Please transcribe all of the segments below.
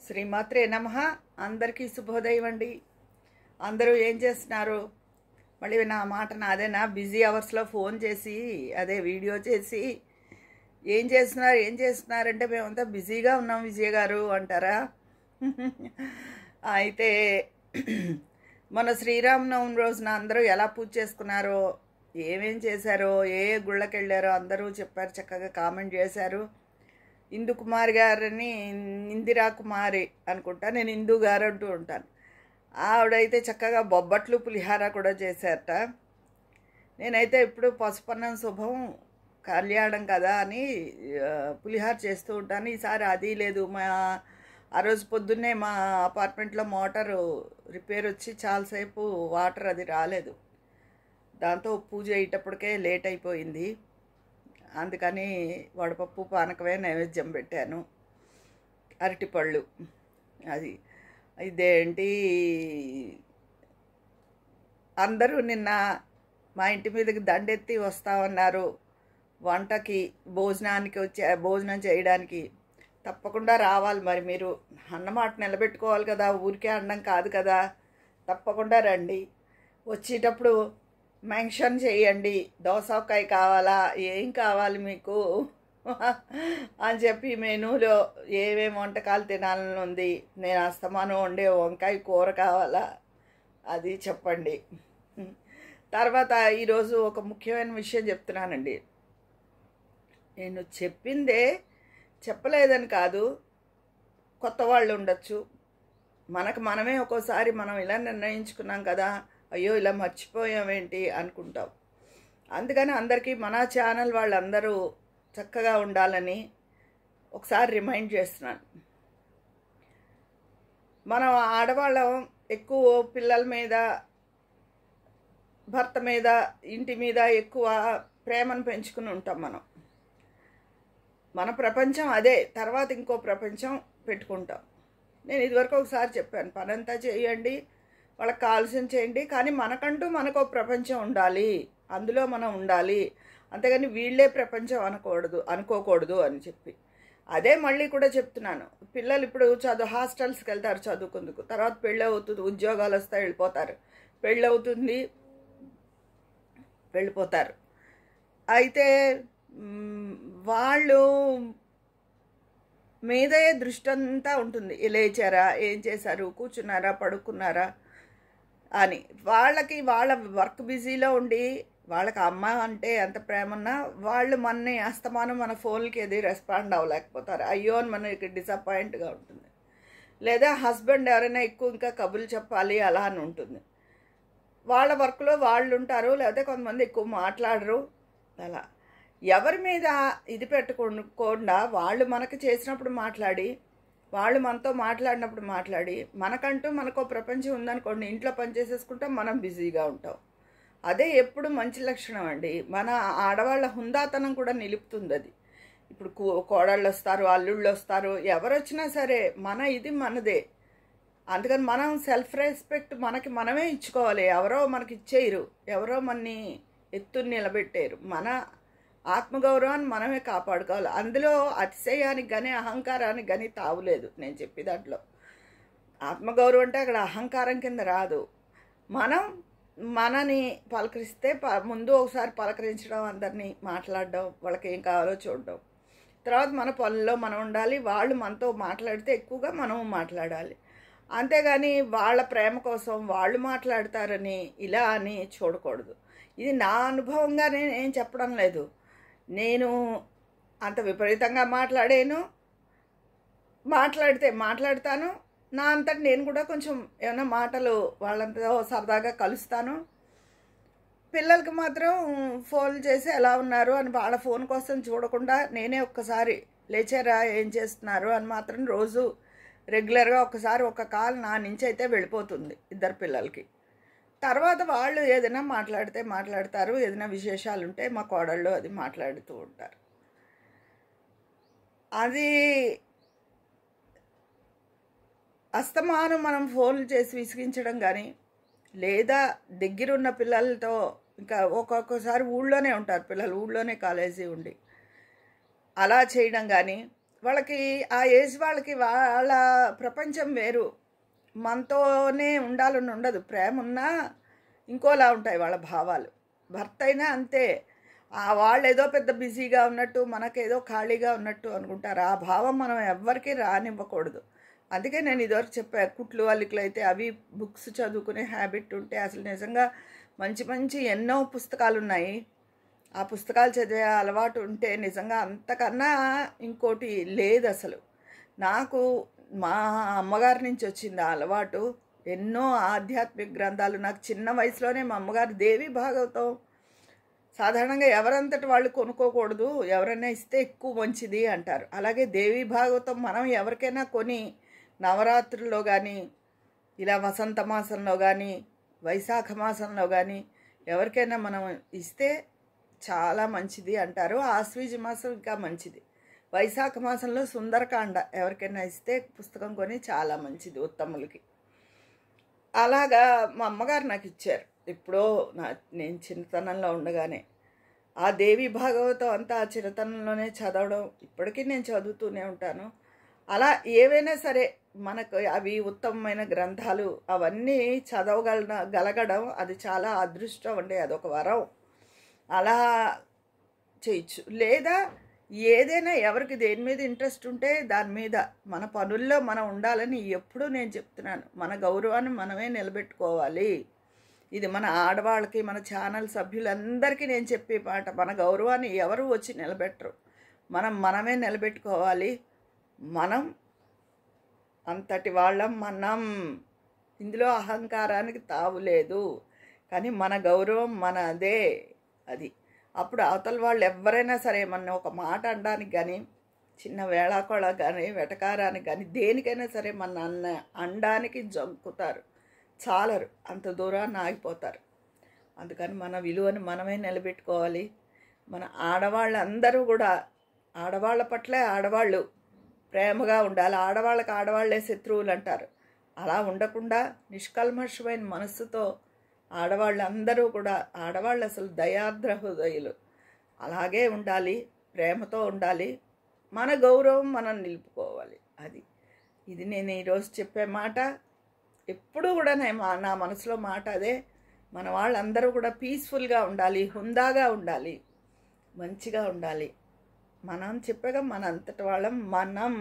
శ్రీమాత్రే నమః. అందరికీ శుభోదయం అండి. అందరూ ఏం చేస్తున్నారు? మళ్ళీ నా మాట నాదేనా? బిజీ అవర్స్లో ఫోన్ చేసి అదే వీడియో చేసి ఏం చేస్తున్నారంటే మేమంతా బిజీగా ఉన్నాం విజయ్ గారు అంటారా? అయితే మన శ్రీరామనవమి రోజున అందరూ ఎలా పూజ చేసుకున్నారో, ఏమేం చేశారో, ఏ గుళ్ళకి వెళ్ళారో అందరూ చెప్పారు, చక్కగా కామెంట్ చేశారు. ఇందు కుమార్ గారని ఇందిరా కుమారి అనుకుంటా, నేను ఇందు గారు అంటూ ఉంటాను. ఆవిడైతే చక్కగా బొబ్బట్లు పులిహార కూడా చేశారట. నేనైతే ఇప్పుడు పసుపన్నం శుభం కళ్యాణం కదా అని పులిహార చేస్తూ ఉంటాను. ఈసారి అది లేదు. ఆ రోజు పొద్దున్నే మా అపార్ట్మెంట్లో మోటారు రిపేర్ వచ్చి చాలాసేపు వాటర్ అది రాలేదు. దాంతో పూజ అయ్యేటప్పటికే లేట్ అయిపోయింది. అందుకని వడపప్పు పానకమే నైవేద్యం పెట్టాను, అరటిపళ్ళు. అది ఇదేంటి, అందరూ నిన్న మా ఇంటి మీదకి దండెత్తి వస్తామన్నారు వంటకి, భోజనం చేయడానికి. తప్పకుండా రావాలి. మరి మీరు అన్నమాట నిలబెట్టుకోవాలి కదా, ఊరికే అనడం కాదు కదా. తప్పకుండా రండి. వచ్చేటప్పుడు మెన్షన్ చేయండి, దోసకాయ కావాలా, ఏం కావాలి మీకు అని చెప్పి మెనూలో ఏమేమి వంటకాలు తినాలని ఉంది. నేను అస్తమానం వండే వంకాయ కూర కావాలా అది చెప్పండి. తర్వాత ఈరోజు ఒక ముఖ్యమైన విషయం చెప్తున్నానండి. నేను చెప్పిందే చెప్పలేదని కాదు, కొత్త వాళ్ళు ఉండొచ్చు. మనమే ఒక్కోసారి మనం ఇలా నిర్ణయించుకున్నాం కదా, అయ్యో ఇలా మర్చిపోయామేంటి అనుకుంటాం. అందుకని అందరికీ మన ఛానల్ వాళ్ళందరూ చక్కగా ఉండాలని ఒకసారి రిమైండ్ చేస్తున్నాను. మనం ఆడవాళ్ళం ఎక్కువ పిల్లల మీద, భర్త మీద, ఇంటి మీద ఎక్కువ ప్రేమను పెంచుకుని ఉంటాం. మన ప్రపంచం అదే, తర్వాత ఇంకో ప్రపంచం పెట్టుకుంటాం. నేను ఇదివరకు ఒకసారి చెప్పాను, పనంతా చేయండి, వాళ్ళకి కావాల్సింది చేయండి, కానీ మనకు ప్రపంచం ఉండాలి, అందులో మనం ఉండాలి. అంతేగాని వీళ్ళే ప్రపంచం అనుకోకూడదు అని చెప్పి అదే మళ్ళీ కూడా చెప్తున్నాను. పిల్లలు ఇప్పుడు హాస్టల్స్కి వెళ్తారు చదువుకుందుకు, తర్వాత పెళ్ళి అవుతుంది, ఉద్యోగాలు వస్తాయి, పెళ్ళి అవుతుంది, వెళ్ళిపోతారు. అయితే వాళ్ళు మీదే దృష్టి అంతా ఉంటుంది. లేచారా, ఏం చేశారు, కూర్చున్నారా, పడుకున్నారా అని. వాళ్ళ వర్క్ బిజీలో ఉండి వాళ్ళకి అమ్మ అంటే ఎంత ప్రేమ ఉన్నా వాళ్ళు మనని అస్తమానం మన ఫోన్లకి ఏది రెస్పాండ్ అవ్వలేకపోతారు. అయ్యో అని మనకి డిసప్పాయింట్గా ఉంటుంది. లేదా హస్బెండ్ ఎవరైనా ఎక్కువ ఇంకా కబుర్లు చెప్పాలి అలా అని ఉంటుంది. వాళ్ళ వర్క్లో వాళ్ళు ఉంటారు, లేకపోతే కొంతమంది ఎక్కువ మాట్లాడరు. అలా ఎవరి మీద ఇది పెట్టుకోకుండా వాళ్ళు మనకి చేసినప్పుడు మాట్లాడి, వాళ్ళు మనతో మాట్లాడినప్పుడు మాట్లాడి, మనకు ప్రపంచం ఉందనుకోండి, ఇంట్లో పని చేసేసుకుంటాం, మనం బిజీగా ఉంటాం. అదే ఎప్పుడు మంచి లక్షణం అండి. మన ఆడవాళ్ళ హుందాతనం కూడా నిలుపుతుంది అది. ఇప్పుడు కోడళ్ళు వస్తారు, అల్లుళ్ళు వస్తారు, ఎవరు వచ్చినా సరే ఇది మనదే. అందుకని మనం సెల్ఫ్ రెస్పెక్ట్ మనమే ఇచ్చుకోవాలి. ఎవరో మనకి ఇచ్చేయరు, ఎవరో మనని ఎత్తుని నిలబెట్టేరు. మన ఆత్మగౌరవాన్ని మనమే కాపాడుకోవాలి. అందులో అతిశయానికి కానీ అహంకారానికి కానీ తావులేదు. నేను చెప్పే దాంట్లో ఆత్మగౌరవం అంటే అక్కడ అహంకారం కింద రాదు. మనని పలకరిస్తే ముందు ఒకసారి పలకరించడం, అందరినీ మాట్లాడడం, వాళ్ళకి ఏం కావాలో చూడడం, తర్వాత మన పనుల్లో మనం ఉండాలి. వాళ్ళు మనతో మాట్లాడితే ఎక్కువగా మనము మాట్లాడాలి. అంతేగాని వాళ్ళ ప్రేమ కోసం వాళ్ళు మాట్లాడతారని ఇలా అని చూడకూడదు. ఇది నా అనుభవంగానే నేను చెప్పడం లేదు. నేను అంత విపరీతంగా మాట్లాడతాను. నా అంతటి నేను కూడా కొంచెం ఏమైనా మాటలు వాళ్ళంతా సరదాగా కలుస్తాను. పిల్లలకి మాత్రం ఫోన్ చేసి ఎలా ఉన్నారు అని వాళ్ళ ఫోన్ కోసం చూడకుండా నేనే ఒక్కసారి లేచారా, ఏం చేస్తున్నారు అని మాత్రం రోజు రెగ్యులర్గా ఒక కాల్ నా నుంచి అయితే వెళ్ళిపోతుంది ఇద్దరు పిల్లలకి. తర్వాత వాళ్ళు ఏదైనా మాట్లాడతారు, ఏదైనా విశేషాలు ఉంటే మా కోడళ్ళు అది మాట్లాడుతూ ఉంటారు. అది అస్తమానం మనం ఫోన్లు చేసి విసిగించడం కానీ, లేదా దగ్గరున్న పిల్లలతో, ఇంకా ఒక్కొక్కసారి ఊళ్ళోనే ఉంటారు పిల్లలు, ఊళ్ళోనే కాలేజీ ఉండి అలా చేయడం కానీ, వాళ్ళకి ఆ ఏజ్ వాళ్ళకి వాళ్ళ ప్రపంచం వేరు. మనతోనే ఉండాలని ఉండదు. ప్రేమ ఉన్నా ఇంకోలా ఉంటాయి వాళ్ళ భావాలు. భర్త అయినా అంతే. వాళ్ళు ఏదో పెద్ద బిజీగా ఉన్నట్టు, మనకేదో ఖాళీగా ఉన్నట్టు అనుకుంటారు. ఆ భావం మనం ఎవ్వరికీ రానివ్వకూడదు. అందుకే నేను ఇదివరకు చెప్పా, కుట్లు అల్లికలు అయితే అవి బుక్స్ చదువుకునే హ్యాబిట్ ఉంటే అసలు నిజంగా మంచి మంచి ఎన్నో పుస్తకాలు ఉన్నాయి. ఆ పుస్తకాలు చదివే అలవాటు ఉంటే నిజంగా అంతకన్నా ఇంకోటి లేదు అసలు. నాకు మా అమ్మగారి నుంచి వచ్చింది ఆ అలవాటు. ఎన్నో ఆధ్యాత్మిక గ్రంథాలు నాకు చిన్న వయసులోనే మా అమ్మగారు దేవి భాగవతం సాధారణంగా ఎవరంతటి వాళ్ళు కొనుక్కోకూడదు, ఎవరైనా ఇస్తే ఎక్కువ మంచిది అంటారు. అలాగే దేవి భాగవతం మనం ఎవరికైనా కొని నవరాత్రుల్లో కానీ, ఇలా వసంత మాసంలో కానీ, వైశాఖ మాసంలో కానీ ఎవరికైనా మనం ఇస్తే చాలా మంచిది అంటారు. ఆశ్వీజ మాసం ఇంకా మంచిది. వైశాఖ మాసంలో సుందరకాండ ఎవరికైనా ఇస్తే పుస్తకం కొని చాలా మంచిది ఉత్తములకి. అలాగా మా అమ్మగారు నాకు ఇచ్చారు. ఎప్పుడో నేను చిన్నతనంలో ఉండగానే ఆ దేవి భాగవతం అంతా ఆ చిన్నతనంలోనే చదవడం ఇప్పటికీ నేను చదువుతూనే ఉంటాను. అలా ఏవైనా సరే మనకు అవి ఉత్తమమైన గ్రంథాలు అవన్నీ గలగడం అది చాలా అదృష్టం అండి, అదొక వరం. అలా చేయొచ్చు. లేదా ఏదైనా ఎవరికి దేని మీద ఇంట్రెస్ట్ ఉంటే దాని మీద మన పనుల్లో మనం ఉండాలని ఎప్పుడూ నేను చెప్తున్నాను. మన గౌరవాన్ని మనమే నిలబెట్టుకోవాలి. ఇది మన ఆడవాళ్ళకి, మన ఛానల్ సభ్యులందరికీ నేను చెప్పే మాట. మన గౌరవాన్ని ఎవరు వచ్చి నిలబెట్టరు, మనమే నిలబెట్టుకోవాలి. మనం అంతటి వాళ్ళం మనం. ఇందులో అహంకారానికి తావు లేదు. కానీ మన గౌరవం మనదే. అది అప్పుడు అవతల వాళ్ళు ఎవరైనా సరే మన ఒక మాట అనడానికి కానీ, చిన్న వేళాకోళ కానీ, వెటకారానికి కానీ, దేనికైనా సరే మన అనడానికి జంకుతారు, చాలరు, అంత దూరాన్ని ఆగిపోతారు. అందుకని మన విలువను మనమే నిలబెట్టుకోవాలి. మన ఆడవాళ్ళందరూ కూడా ఆడవాళ్ళ పట్లే ఆడవాళ్ళు ప్రేమగా ఉండాలి. ఆడవాళ్ళకి ఆడవాళ్లే శత్రువులు అంటారు. అలా ఉండకుండా నిష్కల్మషమైన మనస్సుతో ఆడవాళ్ళందరూ కూడా, ఆడవాళ్ళు అసలు దయార్ద్ర హృదయులు, అలాగే ఉండాలి, ప్రేమతో ఉండాలి. మన గౌరవం మనం నిలుపుకోవాలి. ఇది నేను ఈరోజు చెప్పే మాట. ఎప్పుడూ కూడా నా మనసులో మాట అదే. మన వాళ్ళందరూ కూడా పీస్ఫుల్గా ఉండాలి, హుందాగా ఉండాలి, మంచిగా ఉండాలి. మనం చెప్పగా మన అంతటి వాళ్ళం మనం.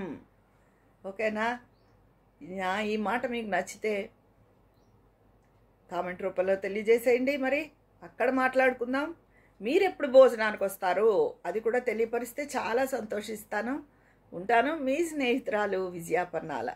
ఓకేనా? ఈ మాట మీకు నచ్చితే కామెంట్ రూపంలో తెలియజేసేయండి. మరి అక్కడ మాట్లాడుకుందాం. మీరు ఎప్పుడు భోజనానికి వస్తారు అది కూడా తెలియపరిస్తే చాలా సంతోషిస్తాను. ఉంటాను. మీ స్నేహితురాలు విజయాపన్నాల.